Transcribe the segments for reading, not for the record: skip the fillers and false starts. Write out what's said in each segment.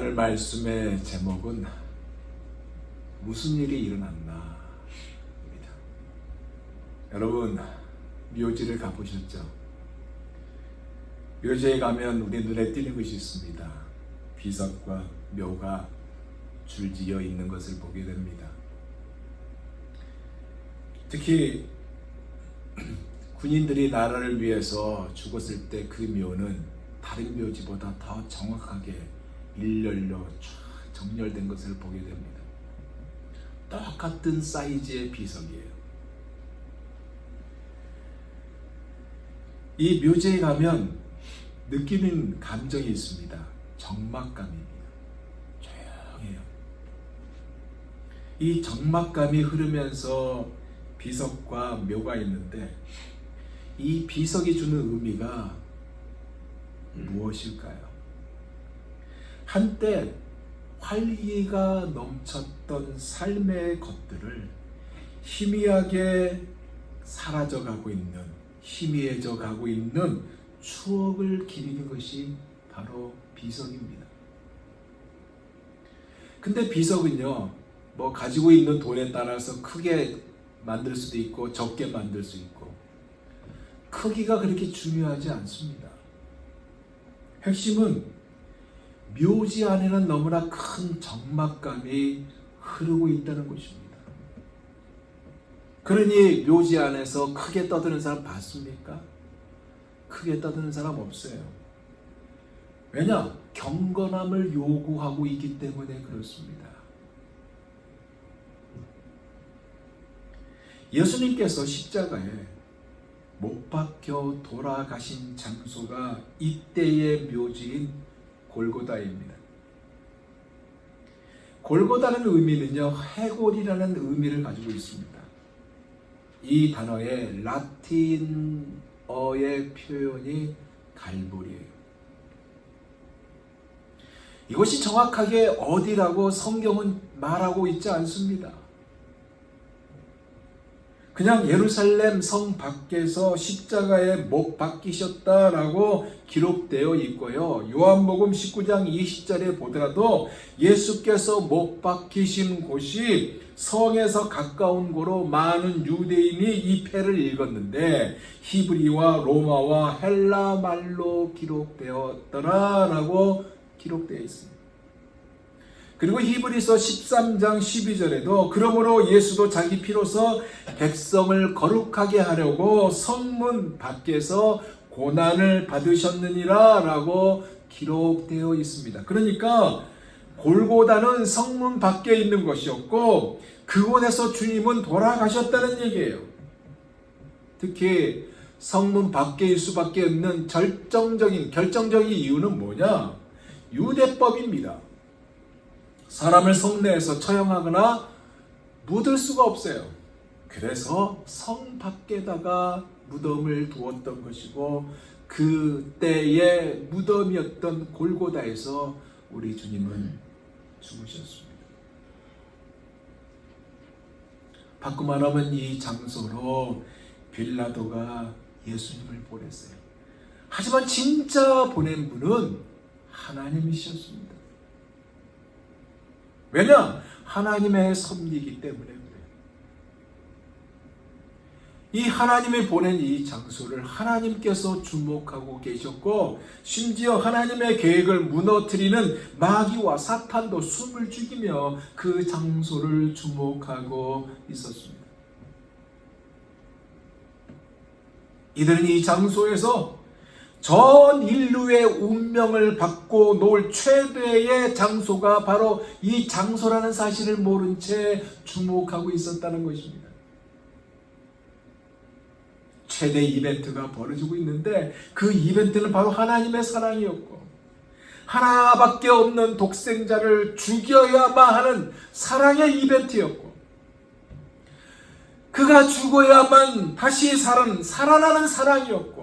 오늘 말씀의 제목은 무슨 일이 일어났나 입니다. 여러분, 묘지를 가보셨죠? 묘지에 가면 우리 눈에 띄는 것이 있습니다. 비석과 묘가 줄지어 있는 것을 보게 됩니다. 특히 군인들이 나라를 위해서 죽었을 때 그 묘는 다른 묘지보다 더 정확하게 일렬로 쫙 정렬된 것을 보게 됩니다. 똑같은 사이즈의 비석이에요. 이 묘지에 가면 느끼는 감정이 있습니다. 적막감입니다. 조용해요. 이 적막감이 흐르면서 비석과 묘가 있는데 이 비석이 주는 의미가 무엇일까요? 한때 활기가 넘쳤던 삶의 것들을 희미하게 사라져가고 있는, 희미해져 가고 있는 추억을 기리는 것이 바로 비석입니다. 근데 비석은요, 뭐 가지고 있는 돈에 따라서 크게 만들 수도 있고 적게 만들 수 있고 크기가 그렇게 중요하지 않습니다. 핵심은 묘지 안에는 너무나 큰 적막감이 흐르고 있다는 것입니다. 그러니 묘지 안에서 크게 떠드는 사람 봤습니까? 크게 떠드는 사람 없어요. 왜냐? 경건함을 요구하고 있기 때문에 그렇습니다. 예수님께서 십자가에 못 박혀 돌아가신 장소가 이때의 묘지인 골고다입니다. 골고다는 의미는요, 해골이라는 의미를 가지고 있습니다. 이 단어의 라틴어의 표현이 갈보리예요. 이것이 정확하게 어디라고 성경은 말하고 있지 않습니다. 그냥 예루살렘 성 밖에서 십자가에 못 박히셨다라고 기록되어 있고요. 요한복음 19장 20절에 보더라도 예수께서 못 박히신 곳이 성에서 가까운 곳으로 많은 유대인이 이 패를 읽었는데 히브리와 로마와 헬라 말로 기록되었더라라고 기록되어 있습니다. 그리고 히브리서 13장 12절에도 그러므로 예수도 자기 피로서 백성을 거룩하게 하려고 성문 밖에서 고난을 받으셨느니라 라고 기록되어 있습니다. 그러니까 골고다는 성문 밖에 있는 것이었고 그곳에서 주님은 돌아가셨다는 얘기예요. 특히 성문 밖일 수밖에 없는 결정적인 이유는 뭐냐? 유대법입니다. 사람을 성내에서 처형하거나 묻을 수가 없어요. 그래서 성 밖에다가 무덤을 두었던 것이고 그때의 무덤이었던 골고다에서 우리 주님은 죽으셨습니다. 바꿔 말하면 이 장소로 빌라도가 예수님을 보냈어요. 하지만 진짜 보낸 분은 하나님이셨습니다. 왜냐? 하나님의 섭리이기 때문에 그래요. 이 하나님이 보낸 이 장소를 하나님께서 주목하고 계셨고 심지어 하나님의 계획을 무너뜨리는 마귀와 사탄도 숨을 죽이며 그 장소를 주목하고 있었습니다. 이들은 이 장소에서 전 인류의 운명을 받고 놓을 최대의 장소가 바로 이 장소라는 사실을 모른 채 주목하고 있었다는 것입니다. 최대 이벤트가 벌어지고 있는데 그 이벤트는 바로 하나님의 사랑이었고 하나밖에 없는 독생자를 죽여야만 하는 사랑의 이벤트였고 그가 죽어야만 다시 살아나는 사랑이었고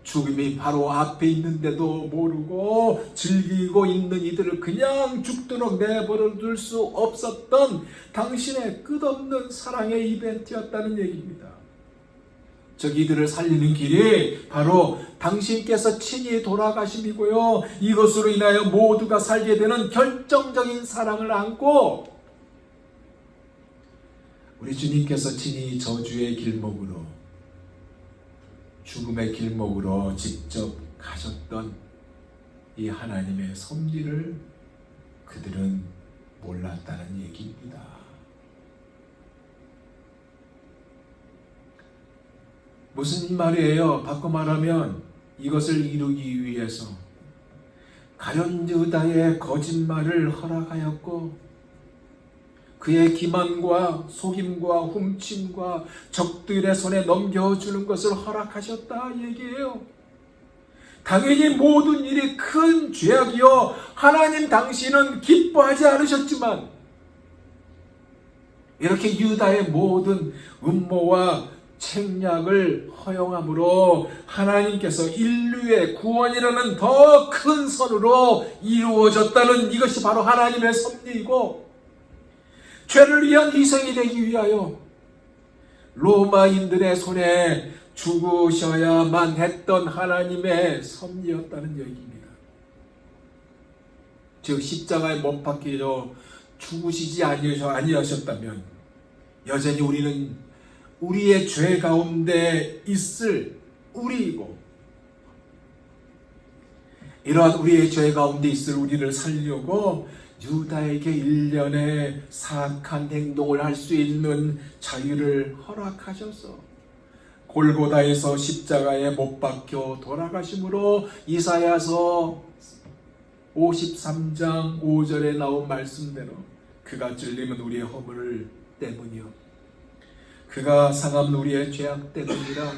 죽음이 바로 앞에 있는데도 모르고 즐기고 있는 이들을 그냥 죽도록 내버려 둘 수 없었던 당신의 끝없는 사랑의 이벤트였다는 얘기입니다. 이들을 살리는 길이 바로 당신께서 친히 돌아가심이고요. 이것으로 인하여 모두가 살게 되는 결정적인 사랑을 안고 우리 주님께서 친히 저주의 길목으로, 죽음의 길목으로 직접 가셨던 이 하나님의 섭리를 그들은 몰랐다는 얘기입니다. 무슨 말이에요? 바꿔 말하면 이것을 이루기 위해서 가룟 유다의 거짓말을 허락하였고 그의 기만과 속임과 훔침과 적들의 손에 넘겨주는 것을 허락하셨다 얘기예요. 당연히 모든 일이 큰 죄악이요 하나님 당신은 기뻐하지 않으셨지만 이렇게 유다의 모든 음모와 책략을 허용함으로 하나님께서 인류의 구원이라는 더 큰 선으로 이루어졌다는 이것이 바로 하나님의 섭리이고 죄를 위한 희생이 되기 위하여 로마인들의 손에 죽으셔야만 했던 하나님의 섭리였다는 얘기입니다. 즉 십자가에 못 박히려 죽으시지 아니하셨다면 여전히 우리는 우리의 죄 가운데 있을 우리이고 이러한 우리의 죄 가운데 있을 우리를 살려고 유다에게 일련의 사악한 행동을 할 수 있는 자유를 허락하셔서 골고다에서 십자가에 못 박혀 돌아가심으로 이사야서 53장 5절에 나온 말씀대로 그가 찔림은 우리의 허물 때문이요 그가 상함은 우리의 죄악 때문이라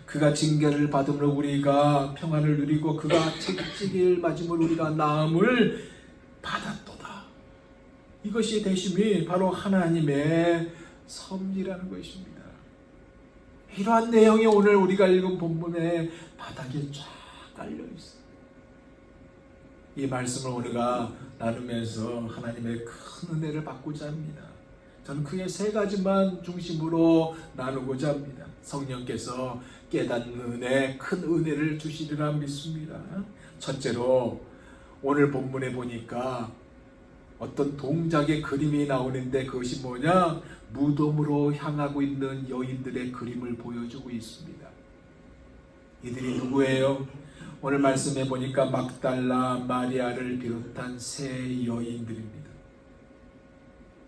그가 징계를 받음으로 우리가 평안을 누리고 그가 채찍을 맞음으로 우리가 나음을 받았도다. 이것이 되심이 바로 하나님의 섭리라는 것입니다. 이러한 내용이 오늘 우리가 읽은 본문의 바닥에 쫙 깔려있어요. 이 말씀을 우리가 나누면서 하나님의 큰 은혜를 받고자 합니다. 저는 크게 세 가지만 중심으로 나누고자 합니다. 성령께서 깨닫는 은혜, 큰 은혜를 주시리라 믿습니다. 첫째로 오늘 본문에 보니까 어떤 동작의 그림이 나오는데 그것이 뭐냐? 무덤으로 향하고 있는 여인들의 그림을 보여주고 있습니다. 이들이 누구예요? 오늘 말씀에 보니까 막달라 마리아를 비롯한 세 여인들입니다.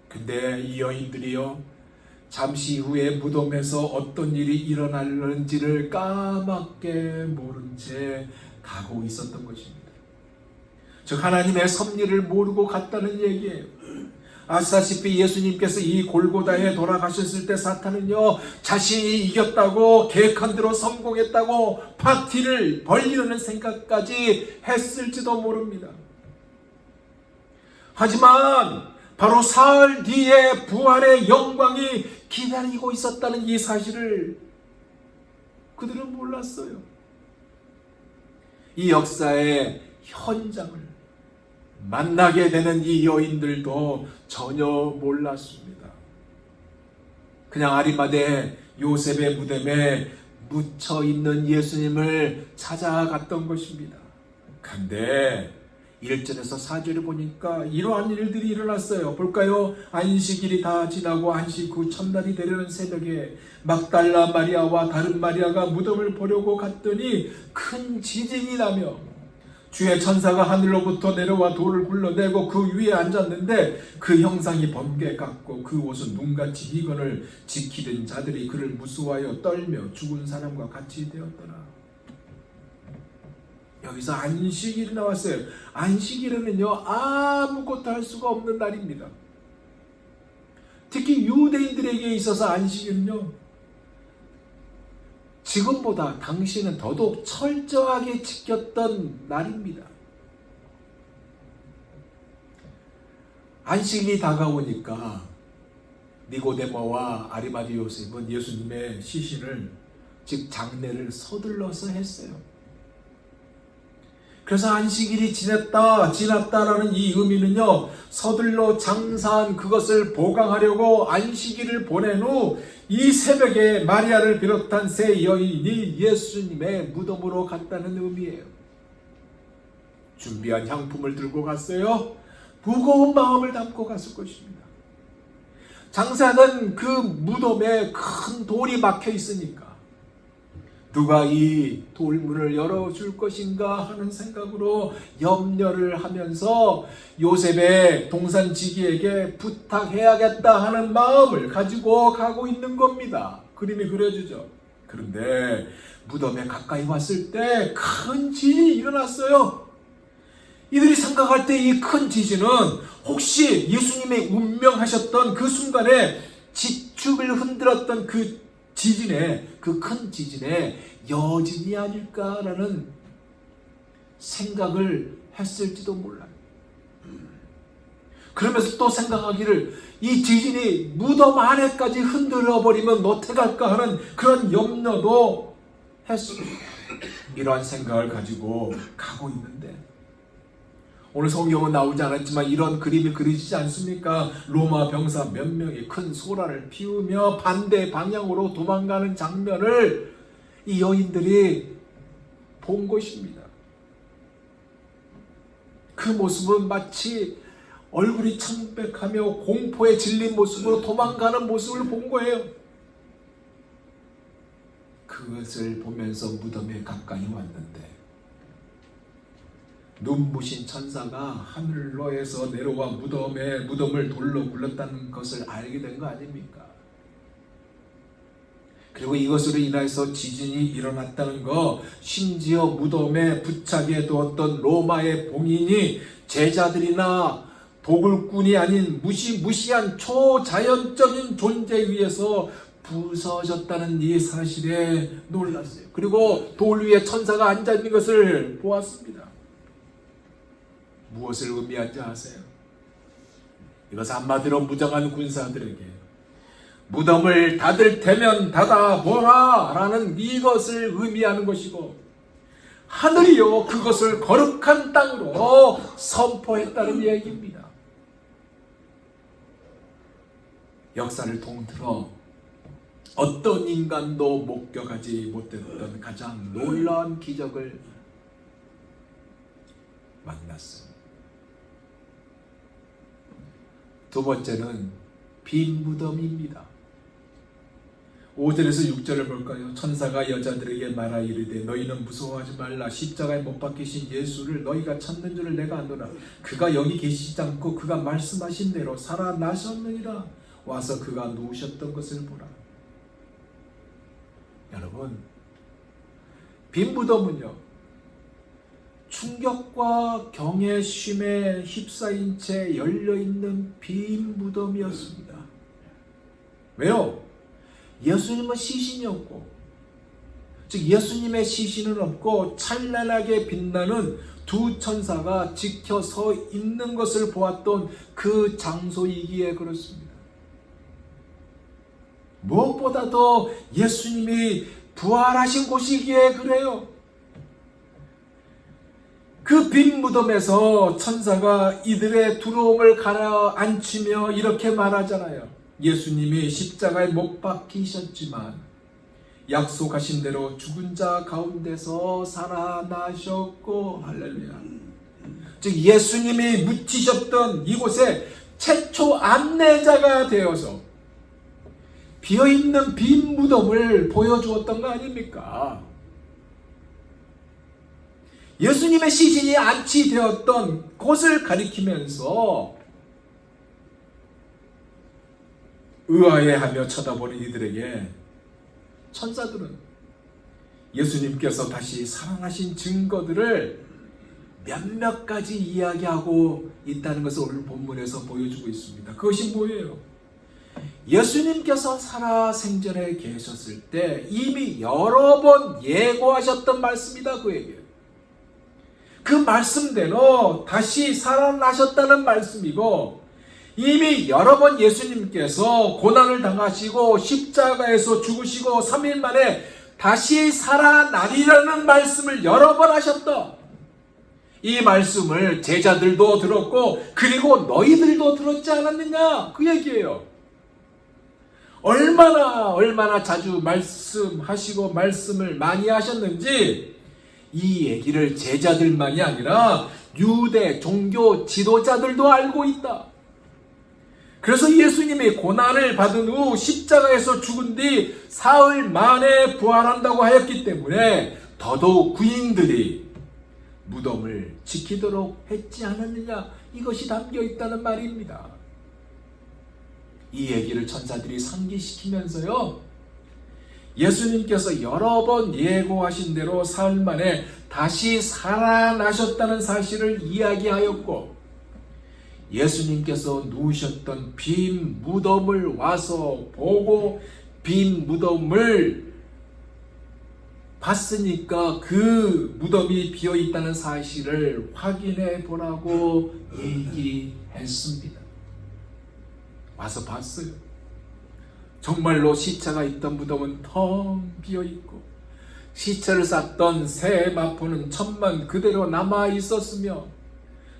근데 이 여인들이요 잠시 후에 무덤에서 어떤 일이 일어날는지를 까맣게 모른 채 가고 있었던 것입니다. 즉 하나님의 섭리를 모르고 갔다는 얘기예요. 아시다시피 예수님께서 이 골고다에 돌아가셨을 때 사탄은요 자신이 이겼다고 계획한 대로 성공했다고 파티를 벌리려는 생각까지 했을지도 모릅니다. 하지만 바로 사흘 뒤에 부활의 영광이 기다리고 있었다는 이 사실을 그들은 몰랐어요. 이 역사의 현장을 만나게 되는 이 여인들도 전혀 몰랐습니다. 그냥 아리마대 요셉의 무덤에 묻혀 있는 예수님을 찾아갔던 것입니다. 근데 1절에서 4절을 보니까 이러한 일들이 일어났어요. 볼까요? 안식일이 다 지나고 안식 후 첫날이 되려는 새벽에 막달라 마리아와 다른 마리아가 무덤을 보려고 갔더니 큰 지진이 나며 주의 천사가 하늘로부터 내려와 돌을 굴러내고 그 위에 앉았는데 그 형상이 번개 같고 그 옷은 눈같이 희건을 지키던 자들이 그를 무서워하여 떨며 죽은 사람과 같이 되었더라. 여기서 안식일이 나왔어요. 안식일에는요 아무것도 할 수가 없는 날입니다. 특히 유대인들에게 있어서 안식일은요 지금보다 당시는 더더욱 철저하게 지켰던 날입니다. 안식일이 다가오니까 니고데모와 아리마디 요셉은 예수님의 시신을 즉 장례를 서둘러서 했어요. 그래서 안식일이 지났다라는 이 의미는요, 서둘러 장사한 그것을 보강하려고 안식일을 보낸 후 이 새벽에 마리아를 비롯한 세 여인이 예수님의 무덤으로 갔다는 의미예요. 준비한 향품을 들고 갔어요. 무거운 마음을 담고 갔을 것입니다. 장사는 그 무덤에 큰 돌이 막혀 있으니까 누가 이 돌문을 열어줄 것인가 하는 생각으로 염려를 하면서 요셉의 동산지기에게 부탁해야겠다 하는 마음을 가지고 가고 있는 겁니다. 그림이 그려지죠. 그런데 무덤에 가까이 왔을 때 큰 지진이 일어났어요. 이들이 생각할 때 이 큰 지진은 혹시 예수님의 운명하셨던 그 순간에 지축을 흔들었던 그 큰 지진의 여진이 아닐까라는 생각을 했을지도 몰라요. 그러면서 또 생각하기를 이 지진이 무덤 안에까지 흔들어 버리면 어떡할까 하는 그런 염려도 했습니다. 이러한 생각을 가지고 가고 있는데 오늘 성경은 나오지 않았지만 이런 그림이 그려지지 않습니까? 로마 병사 몇 명이 큰 소란을 피우며 반대 방향으로 도망가는 장면을 이 여인들이 본 것입니다. 그 모습은 마치 얼굴이 창백하며 공포에 질린 모습으로 도망가는 모습을 본 거예요. 그것을 보면서 무덤에 가까이 왔는데 눈부신 천사가 하늘로에서 내려와 무덤을 돌로 굴렀다는 것을 알게 된 거 아닙니까? 그리고 이것으로 인해서 지진이 일어났다는 거, 심지어 무덤에 부착해 두었던 로마의 봉인이 제자들이나 도굴꾼이 아닌 무시무시한 초자연적인 존재 위에서 부서졌다는 이 사실에 놀랐어요. 그리고 돌 위에 천사가 앉아있는 것을 보았습니다. 무엇을 의미하는지 아세요? 이것은 한마디로 무장한 군사들에게 무덤을 닫을 테면 닫아보라 라는 이것을 의미하는 것이고, 하늘이요 그것을 거룩한 땅으로 선포했다는 얘기입니다. 역사를 통틀어 어떤 인간도 목격하지 못했던 가장 놀라운 기적을 만났습니다. 두 번째는 빈 무덤입니다. 5절에서 6절을 볼까요? 천사가 여자들에게 말하 이르되 너희는 무서워하지 말라. 십자가에 못 박히신 예수를 너희가 찾는 줄을 내가 아노라. 그가 여기 계시지 않고 그가 말씀하신 대로 살아나셨느니라. 와서 그가 누우셨던 것을 보라. 여러분, 빈 무덤은요, 충격과 경외심에 휩싸인 채 열려있는 빈 무덤이었습니다. 왜요? 예수님은 시신이 없고, 즉 예수님의 시신은 없고 찬란하게 빛나는 두 천사가 지켜 서 있는 것을 보았던 그 장소이기에 그렇습니다. 무엇보다도 예수님이 부활하신 곳이기에 그래요. 그 빈 무덤에서 천사가 이들의 두려움을 가라앉히며 이렇게 말하잖아요. 예수님이 십자가에 못 박히셨지만 약속하신 대로 죽은 자 가운데서 살아나셨고, 할렐루야. 즉 예수님이 묻히셨던 이곳에 최초 안내자가 되어서 비어있는 빈 무덤을 보여주었던 거 아닙니까? 예수님의 시신이 안치되었던 곳을 가리키면서 의아해하며 쳐다보는 이들에게 천사들은 예수님께서 다시 살아나신 증거들을 몇몇 가지 이야기하고 있다는 것을 오늘 본문에서 보여주고 있습니다. 그것이 뭐예요? 예수님께서 살아생전에 계셨을 때 이미 여러 번 예고하셨던 말씀이다, 그에게. 그 말씀대로 다시 살아나셨다는 말씀이고, 이미 여러 번 예수님께서 고난을 당하시고 십자가에서 죽으시고 3일 만에 다시 살아나리라는 말씀을 여러 번 하셨다. 이 말씀을 제자들도 들었고 그리고 너희들도 들었지 않았느냐 그 얘기예요. 얼마나 자주 말씀하시고 말씀을 많이 하셨는지 이 얘기를 제자들만이 아니라 유대 종교 지도자들도 알고 있다. 그래서 예수님이 고난을 받은 후 십자가에서 죽은 뒤 사흘 만에 부활한다고 하였기 때문에 더더욱 군인들이 무덤을 지키도록 했지 않았느냐 이것이 담겨 있다는 말입니다. 이 얘기를 천사들이 상기시키면서요 예수님께서 여러 번 예고하신 대로 사흘 만에 다시 살아나셨다는 사실을 이야기하였고 예수님께서 누우셨던 빈 무덤을 와서 보고 빈 무덤을 봤으니까 그 무덤이 비어있다는 사실을 확인해 보라고 얘기했습니다. 와서 봤어요. 정말로 시체가 있던 무덤은 텅 비어있고 시체를 쌌던 새 마포는 천만 그대로 남아 있었으며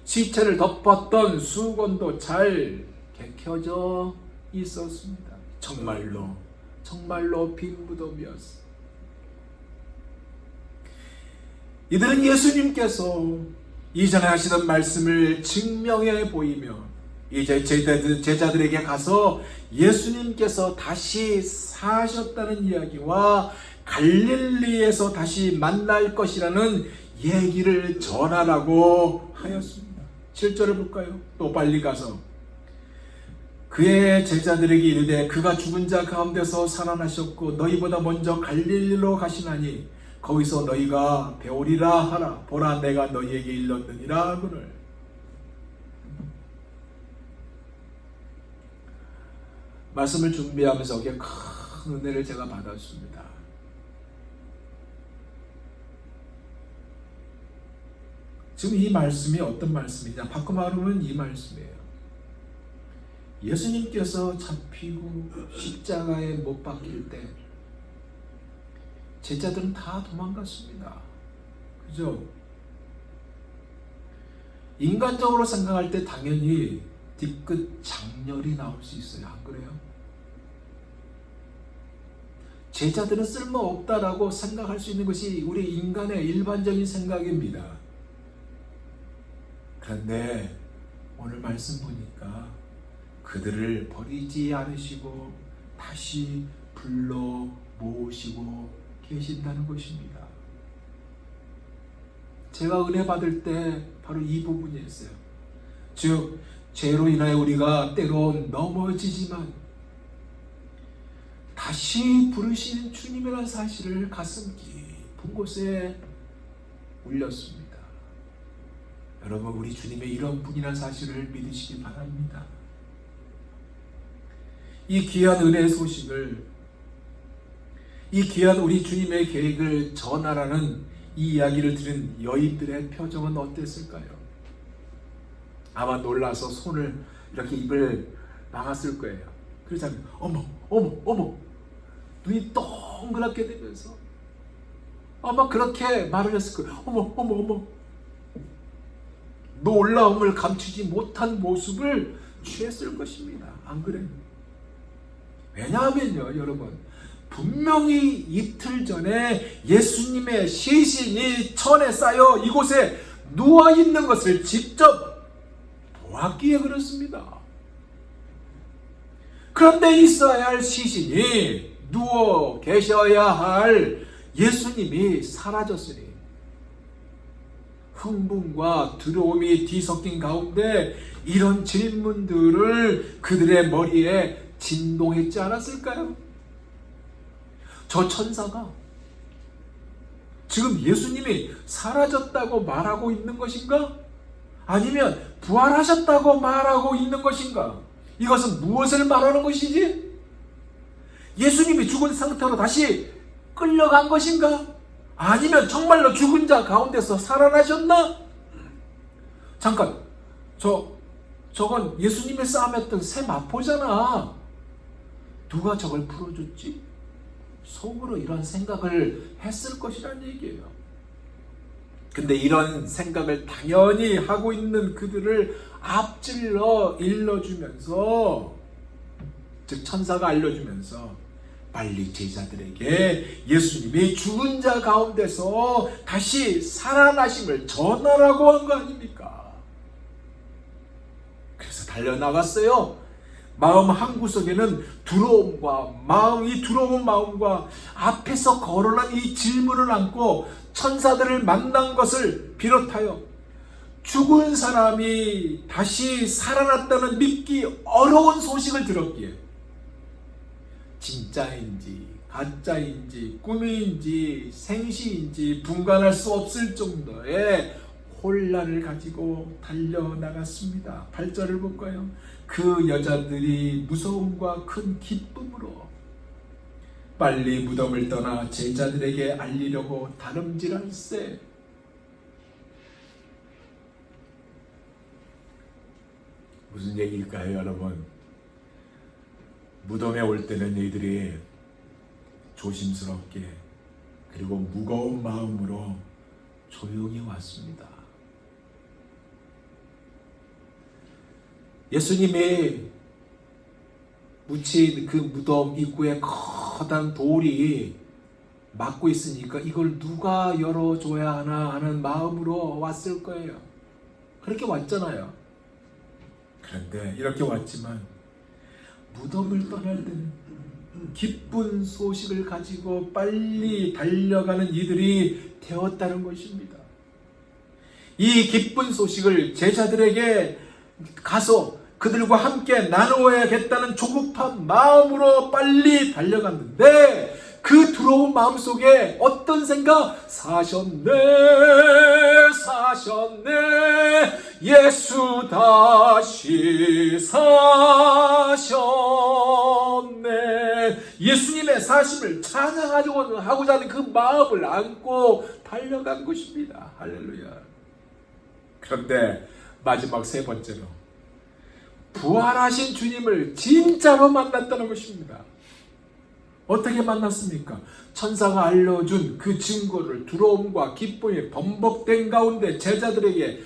시체를 덮었던 수건도 잘 개켜져 있었습니다. 정말로 빈 무덤이었어요. 이들은 예수님께서 이전에 하시던 말씀을 증명해 보이며 이제 제자들에게 가서 예수님께서 다시 사셨다는 이야기와 갈릴리에서 다시 만날 것이라는 얘기를 전하라고 하였습니다. 7절을 볼까요? 또 빨리 가서 그의 제자들에게 이르되 그가 죽은 자 가운데서 살아나셨고 너희보다 먼저 갈릴리로 가시나니 거기서 너희가 배우리라 하라. 보라 내가 너희에게 일렀느니라 하거늘. 말씀을 준비하면서 거기에 큰 은혜를 제가 받았습니다. 지금 이 말씀이 어떤 말씀이냐? 바꿔 말하면 이 말씀이에요. 예수님께서 잡히고 십자가에 못 박힐 때 제자들은 다 도망갔습니다. 그죠? 인간적으로 생각할 때 당연히 뒤끝 장렬이 나올 수 있어요. 안 그래요? 제자들은 쓸모없다라고 생각할 수 있는 것이 우리 인간의 일반적인 생각입니다. 그런데 오늘 말씀 보니까 그들을 버리지 않으시고 다시 불러 모으시고 계신다는 것입니다. 제가 은혜 받을 때 바로 이 부분이었어요. 즉 죄로 인하여 우리가 때론 넘어지지만 다시 부르시는 주님이라는 사실을 가슴 깊은 곳에 울렸습니다. 여러분 우리 주님의 이런 분이라는 사실을 믿으시기 바랍니다. 이 귀한 은혜의 소식을 이 귀한 우리 주님의 계획을 전하라는 이 이야기를 들은 여인들의 표정은 어땠을까요? 아마 놀라서 손을 이렇게 입을 막았을 거예요. 그러자면 어머 눈이 동그랗게 되면서 아마 그렇게 말을 했을 거예요. 어머 놀라움을 감추지 못한 모습을 취했을 것입니다. 안 그래요? 왜냐하면요 여러분 분명히 이틀 전에 예수님의 시신이 천에 쌓여 이곳에 누워있는 것을 직접 보았기에 그렇습니다. 그런데 있어야 할 시신이 누워 계셔야 할 예수님이 사라졌으니 흥분과 두려움이 뒤섞인 가운데 이런 질문들을 그들의 머리에 진동했지 않았을까요? 저 천사가 지금 예수님이 사라졌다고 말하고 있는 것인가? 아니면 부활하셨다고 말하고 있는 것인가? 이것은 무엇을 말하는 것이지? 예수님이 죽은 상태로 다시 끌려간 것인가? 아니면 정말로 죽은 자 가운데서 살아나셨나? 잠깐, 저건 예수님이 싸움했던 새 마포잖아. 누가 저걸 풀어줬지? 속으로 이런 생각을 했을 것이란 얘기예요. 근데 이런 생각을 당연히 하고 있는 그들을 앞질러 일러주면서, 즉 천사가 알려주면서 빨리 제자들에게 예수님이 죽은 자 가운데서 다시 살아나심을 전하라고 한 거 아닙니까? 그래서 달려나갔어요. 마음 한구석에는 이 두려운 마음과 앞에서 거론한 이 질문을 안고 천사들을 만난 것을 비롯하여 죽은 사람이 다시 살아났다는 믿기 어려운 소식을 들었기에 진짜인지 가짜인지 꿈인지 생시인지 분간할 수 없을 정도의 혼란을 가지고 달려나갔습니다. 8절을 볼까요? 그 여자들이 무서움과 큰 기쁨으로 빨리 무덤을 떠나 제자들에게 알리려고 다름질할세. 무슨 얘기일까요, 여러분? 무덤에 올 때는 이들이 조심스럽게 그리고 무거운 마음으로 조용히 왔습니다. 예수님이 묻힌 그 무덤 입구에 커다란 돌이 막고 있으니까 이걸 누가 열어줘야 하나 하는 마음으로 왔을 거예요. 그렇게 왔잖아요. 그런데 이렇게 왔지만 무덤을 떠날 때는 기쁜 소식을 가지고 빨리 달려가는 이들이 되었다는 것입니다. 이 기쁜 소식을 제자들에게 가서 그들과 함께 나누어야겠다는 조급한 마음으로 빨리 달려갔는데 그 두려운 마음속에 어떤 생각? 사셨네 예수 다시 사셨네. 예수님의 사심을 찬양하고자 하는 그 마음을 안고 달려간 것입니다. 할렐루야. 그런데 마지막 세 번째로 부활하신 주님을 진짜로 만났다는 것입니다. 어떻게 만났습니까? 천사가 알려준 그 증거를 두려움과 기쁨이 번복된 가운데 제자들에게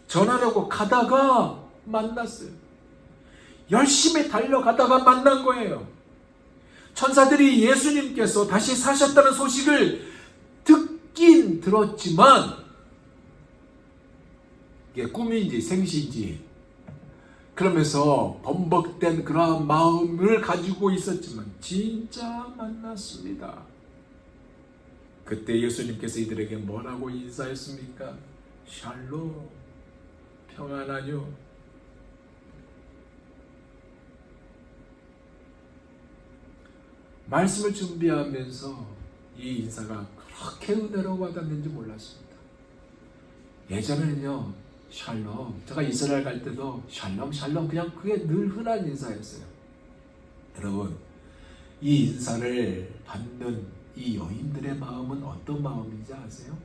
전하려고 가다가 만났어요. 열심히 달려가다가 만난 거예요. 천사들이 예수님께서 다시 사셨다는 소식을 듣긴 들었지만 이게 꿈인지 생시인지 그러면서 번복된 그러한 마음을 가지고 있었지만 진짜 만났습니다. 그때 예수님께서 이들에게 뭐라고 인사했습니까? 샬롬, 평안하뇨. 말씀을 준비하면서 이 인사가 그렇게 은혜로 와닿는지 몰랐습니다. 예전에는요, 샬롬, 제가 이스라엘 갈 때도 샬롬 그냥 그게 늘 흔한 인사였어요. 여러분, 이 인사를 받는 이 여인들의 마음은 어떤 마음인지 아세요?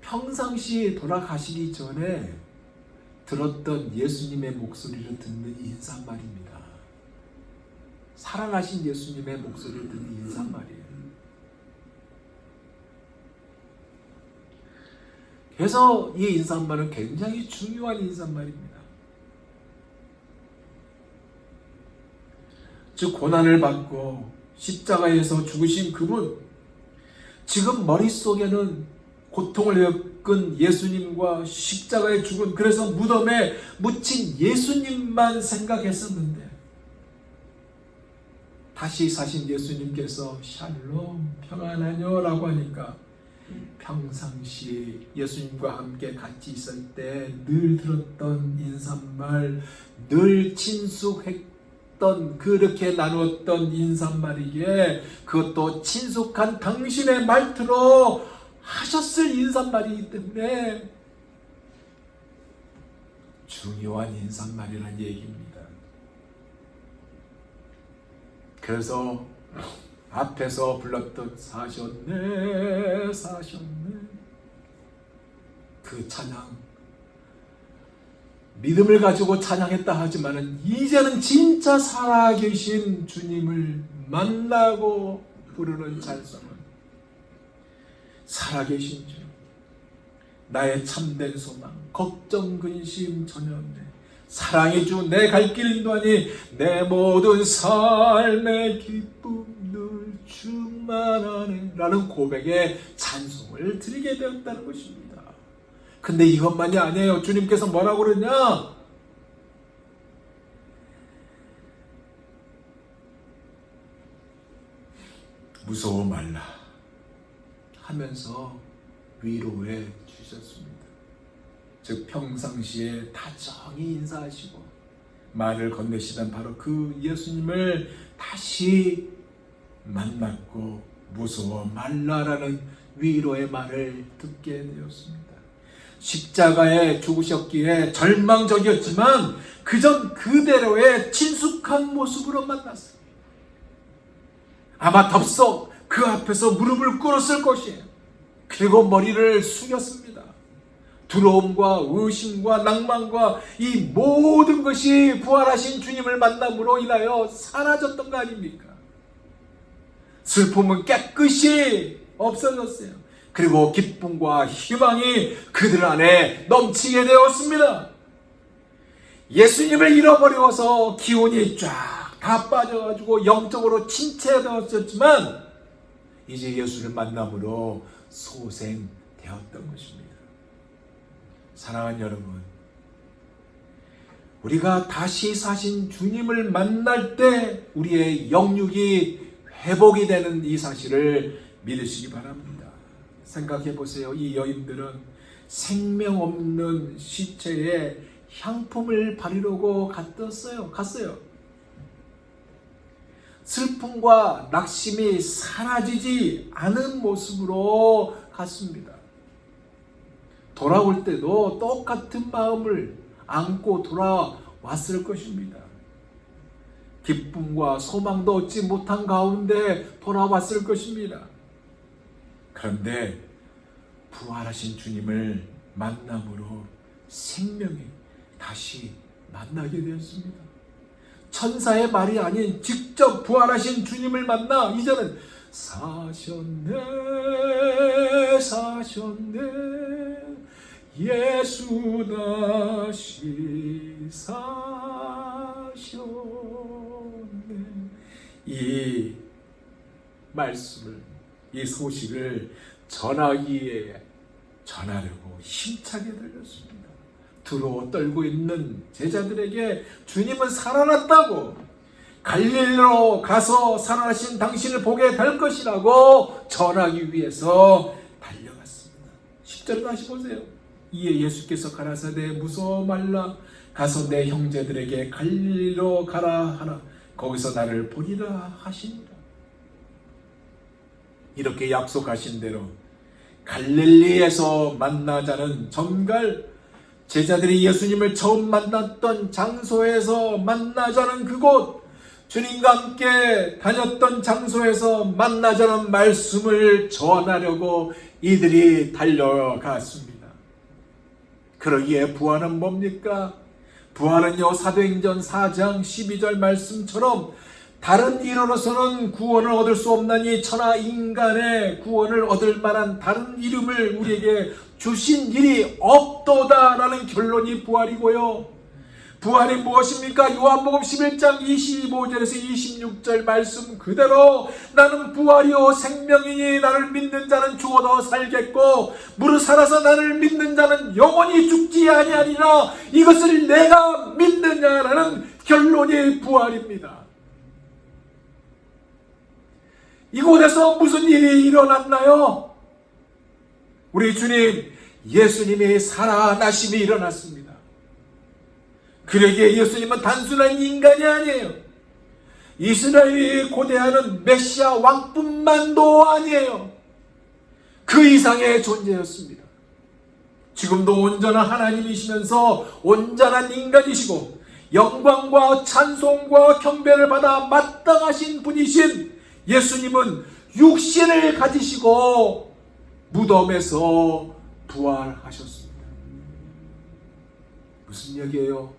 평상시에 돌아가시기 전에 들었던 예수님의 목소리를 듣는 인사말입니다. 살아나신 예수님의 목소리를 듣는 인사말이에요. 그래서 이 인사말은 굉장히 중요한 인사말입니다. 즉 고난을 받고 십자가에서 죽으신 그분, 지금 머릿속에는 고통을 겪은 예수님과 십자가에 죽은, 그래서 무덤에 묻힌 예수님만 생각했었는데 다시 사신 예수님께서 샬롬, 평안하뇨 라고 하니까 평상시 예수님과 함께 같이 있을 때 늘 들었던 인사말, 늘 친숙했던, 그렇게 나누었던 인사말이기에 그것도 친숙한 당신의 말투로 하셨을 인사말이기 때문에 중요한 인사말이라는 얘기입니다. 그래서 앞에서 불렀던 사셨네 그 찬양, 믿음을 가지고 찬양했다 하지만은 이제는 진짜 살아계신 주님을 만나고 부르는 찬송은 살아계신 주, 나의 참된 소망, 걱정 근심 전혀 없네. 사랑의 주, 내 갈 길 인도하니 내 모든 삶의 기쁨 늘 충만하네 라는 고백의 찬송을 드리게 되었다는 것입니다. 근데 이것만이 아니에요. 주님께서 뭐라고 그러냐? 무서워 말라 하면서 위로해 주셨습니다. 즉 평상시에 다정히 인사하시고 말을 건네시던 바로 그 예수님을 다시 만났고 무서워 말라라는 위로의 말을 듣게 되었습니다. 십자가에 죽으셨기에 절망적이었지만 그전 그대로의 친숙한 모습으로 만났어요. 아마 덥석 그 앞에서 무릎을 꿇었을 것이에요. 그리고 머리를 숙였습니다. 두려움과 의심과 낭만과 이 모든 것이 부활하신 주님을 만남으로 인하여 사라졌던 거 아닙니까? 슬픔은 깨끗이 없어졌어요. 그리고 기쁨과 희망이 그들 안에 넘치게 되었습니다. 예수님을 잃어버려서 기운이 쫙 다 빠져가지고 영적으로 침체되었지만 이제 예수를 만남으로 소생되었던 것입니다. 사랑하는 여러분, 우리가 다시 사신 주님을 만날 때 우리의 영육이 회복이 되는 이 사실을 믿으시기 바랍니다. 생각해 보세요. 이 여인들은 생명 없는 시체에 향품을 바르려고 갔어요. 슬픔과 낙심이 사라지지 않은 모습으로 갔습니다. 돌아올 때도 똑같은 마음을 안고 돌아왔을 것입니다. 기쁨과 소망도 얻지 못한 가운데 돌아왔을 것입니다. 그런데 부활하신 주님을 만남으로 생명이 다시 만나게 되었습니다. 천사의 말이 아닌 직접 부활하신 주님을 만나 이제는 사셨네 예수 다시 사셨네. 이 말씀을, 이 소식을 전하려고 힘차게 들렸습니다. 두려워 떨고 있는 제자들에게 주님은 살아났다고, 갈릴리로 가서 살아나신 당신을 보게 될 것이라고 전하기 위해서 달려갔습니다. 10절을 다시 보세요. 이에 예수께서 가라사대 무서워 말라, 가서 내 형제들에게 갈릴리로 가라 하나 거기서 나를 보리라 하시니라. 이렇게 약속하신 대로 갈릴리에서 만나자는 전갈, 제자들이 예수님을 처음 만났던 장소에서 만나자는 그곳, 주님과 함께 다녔던 장소에서 만나자는 말씀을 전하려고 이들이 달려갔습니다. 그러기에 부활은 뭡니까? 부활은요, 사도행전 4장 12절 말씀처럼 다른 이로서는 구원을 얻을 수 없나니 천하 인간의 구원을 얻을 만한 다른 이름을 우리에게 주신 일이 없도다라는 결론이 부활이고요. 부활이 무엇입니까? 요한복음 11장 25절에서 26절 말씀 그대로 나는 부활이요 생명이니 나를 믿는 자는 죽어도 살겠고 무릇 살아서 나를 믿는 자는 영원히 죽지 아니하리라. 이것을 내가 믿느냐라는 결론이 부활입니다. 이곳에서 무슨 일이 일어났나요? 우리 주님 예수님의 살아나심이 일어났습니다. 그러기에 예수님은 단순한 인간이 아니에요. 이스라엘이 고대하는 메시아 왕뿐만도 아니에요. 그 이상의 존재였습니다. 지금도 온전한 하나님이시면서 온전한 인간이시고 영광과 찬송과 경배를 받아 마땅하신 분이신 예수님은 육신을 가지시고 무덤에서 부활하셨습니다. 무슨 얘기예요?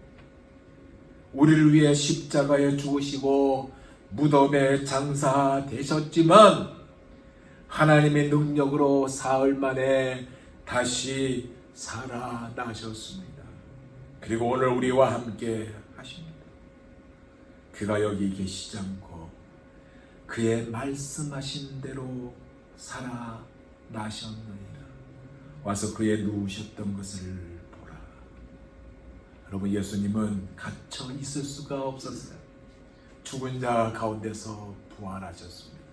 우리를 위해 십자가에 죽으시고 무덤에 장사되셨지만 하나님의 능력으로 사흘 만에 다시 살아나셨습니다. 그리고 오늘 우리와 함께 하십니다. 그가 여기 계시지 않고 그의 말씀하신 대로 살아나셨느니라. 와서 그의 누우셨던 것을 보라. 여러분, 예수님은 갇혀 있을 수가 없었어요. 죽은 자 가운데서 부활하셨습니다.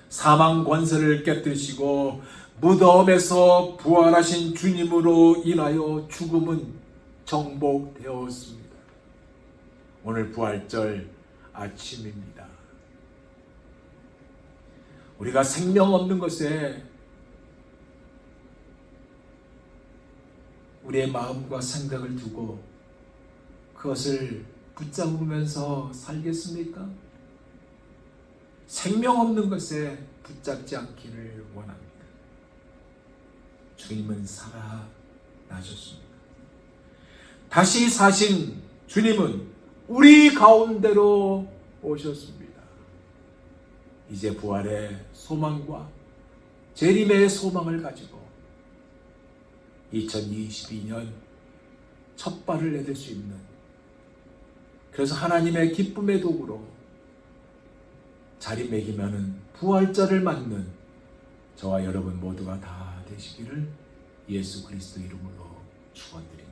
사망 권세를 깨뜨리시고 무덤에서 부활하신 주님으로 인하여 죽음은 정복되었습니다. 오늘 부활절 아침입니다. 우리가 생명 없는 것에 우리의 마음과 생각을 두고 그것을 붙잡으면서 살겠습니까? 생명 없는 것에 붙잡지 않기를 원합니다. 주님은 살아나셨습니다. 다시 사신 주님은 우리 가운데로 오셨습니다. 이제 부활의 소망과 재림의 소망을 가지고 2022년 첫 발을 내딜 수 있는, 그래서 하나님의 기쁨의 도구로 자리매김하는 부활절을 맞는 저와 여러분 모두가 다 되시기를 예수 그리스도 이름으로 축원드립니다.